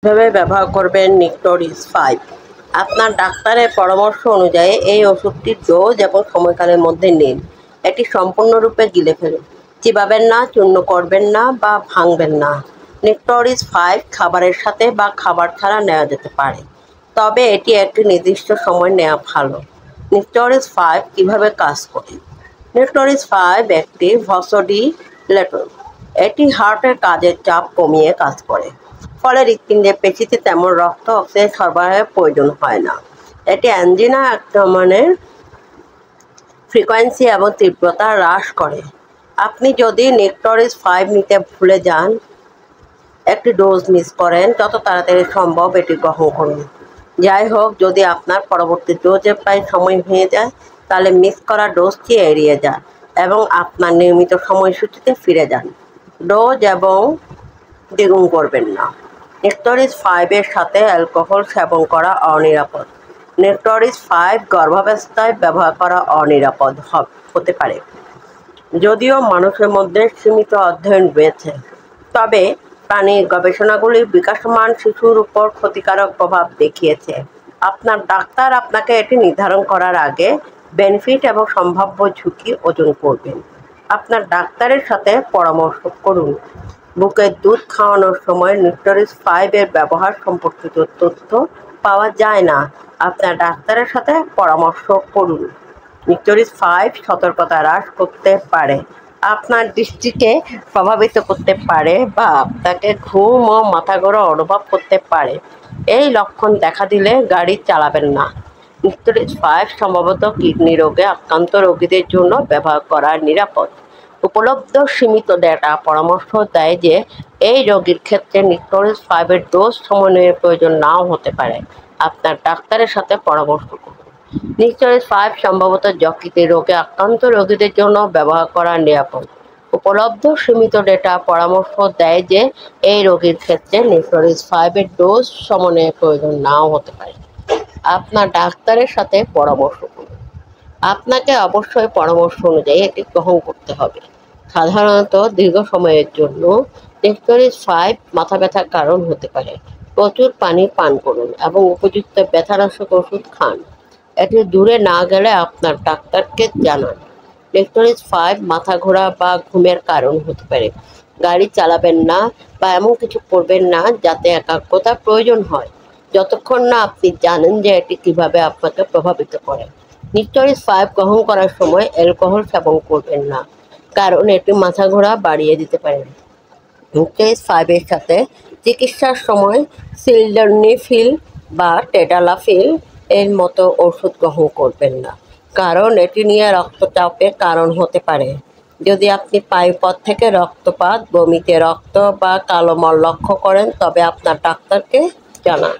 কিভাবে ব্যবহার করবেন নিকটোরিস 5। আপনার ডাক্তারের পরামর্শ অনুযায়ী এই ওষুধটির ডোজ এবং সময়কালের মধ্যে নিন। এটি সম্পূর্ণরূপে গিলে ফেলুন, চিবাবেন না, চূর্ণ করবেন না বা ভাঙবেন না। নিকটোরিস 5 খাবারের সাথে বা খাবার ছাড়া নেওয়া যেতে পারে, তবে এটি একটি নির্দিষ্ট সময় নেওয়া ভালো। নিকটোরিস 5 কীভাবে কাজ করে? নিকটোরিস 5 একটি ভাসোডিলেটর। এটি হার্টের কাজের চাপ কমিয়ে কাজ করে, ফলে হৃৎপিণ্ডের পেশিতে তেমন রক্ত অক্সিজেন সরবরাহের প্রয়োজন হয় না। এটি অ্যাঞ্জিনা আক্রমণের ফ্রিকোয়েন্সি এবং তীব্রতা হ্রাস করে। আপনি যদি নিকটোরিস 5 নিতে ভুলে যান, একটি ডোজ মিস করেন, যত তাড়াতাড়ি সম্ভব এটি গ্রহণ করুন। যাই হোক, যদি আপনার পরবর্তী ডোজে প্রায় সময় হয়ে যায়, তাহলে মিস করা ডোজটি এড়িয়ে যান এবং আপনার নিয়মিত সময়সূচিতে ফিরে যান। ডোজ এবং দ্বিগুণ করবেন না। নিকটোরিস 5 এর সাথে অ্যালকোহল সেবন করা অনিরাপদ। নিকটোরিস 5 গর্ভাবস্থায় ব্যবহার করা অনিরাপদ হতে পারে। যদিও মানুষের মধ্যে সীমিত অধ্যয়ন রয়েছে, তবে প্রাণীর গবেষণাগুলি বিকাশমান শিশুর উপর ক্ষতিকারক প্রভাব দেখিয়েছে। আপনার ডাক্তার আপনাকে এটি নির্ধারণ করার আগে বেনিফিট এবং সম্ভাব্য ঝুঁকি ওজন করবেন। আপনার ডাক্তারের সাথে পরামর্শ করুন। বুকের দুধ খাওয়ানোর সময় নিকটোরিস 5 এর ব্যবহার সম্পর্কিত তথ্য পাওয়া যায় না। আপনার ডাক্তারের সাথে পরামর্শ করুন। নিকটোরিস 5 সতর্কতা হ্রাস করতে পারে, আপনার দৃষ্টিকে প্রভাবিত করতে পারে বা আপনাকে ঘুম ও মাথা ঘোরা অনুভব করতে পারে। এই লক্ষণ দেখা দিলে গাড়ি চালাবেন না। নিকটোরিস 5 সম্ভবত কিডনি রোগে আক্রান্ত রোগীদের জন্য ব্যবহার করা নিরাপদ। উপলব্ধ সীমিত ডেটা পরামর্শ দেয় যে এই রোগীর ক্ষেত্রে নিকটোরিস 5 এর ডোজ সমন্বয়ের প্রয়োজন নাও হতে পারে। আপনার ডাক্তারের সাথে পরামর্শ করুন। নিকটোরিস 5 সম্ভবত যকৃতের রোগে আক্রান্ত রোগীদের জন্য ব্যবহার করা নিরাপদ। উপলব্ধ সীমিত ডেটা পরামর্শ দেয় যে এই রোগীর ক্ষেত্রে নিকটোরিস 5 এর ডোজ সমন্বয়ের প্রয়োজন নাও হতে পারে। আপনার ডাক্তারের সাথে পরামর্শ করুন। আপনাকে অবশ্যই পরামর্শ অনুযায়ী এটি গ্রহণ করতে হবে। সাধারণত দীর্ঘ সময়ের জন্য নিকটোরিস 5 মাথা ব্যথার কারণ হতে পারে। প্রচুর পানি পান করুন এবং উপযুক্ত ব্যথানাশক ওষুধ খান। এটি দূরে না গেলে আপনার ডাক্তারকে জানান। নিকটোরিস 5 মাথা ঘোরা বা ঘুমের কারণ হতে পারে। গাড়ি চালাবেন না বা এমন কিছু করবেন না যাতে একাগ্রতার প্রয়োজন হয়, যতক্ষণ না আপনি জানেন যে এটি কীভাবে আপনাকে প্রভাবিত করে। নিকটোরিস 5 গ্রহণ করার সময় অ্যালকোহল সেবন করবেন না, কারণ এটি মাথা ঘোরা বাড়িয়ে দিতে পারে। নিকটোরিস 5 এর সাথে চিকিৎসার সময় সিলডেনাফিল বা টেডালাফিল এর মতো ওষুধ গ্রহণ করবেন না, কারণ এটি নিয়ে রক্তচাপের কারণ হতে পারে। যদি আপনি পায়ুপথ থেকে রক্তপাত, বমিতে রক্ত বা কালো মল লক্ষ্য করেন, তবে আপনার ডাক্তারকে জানান।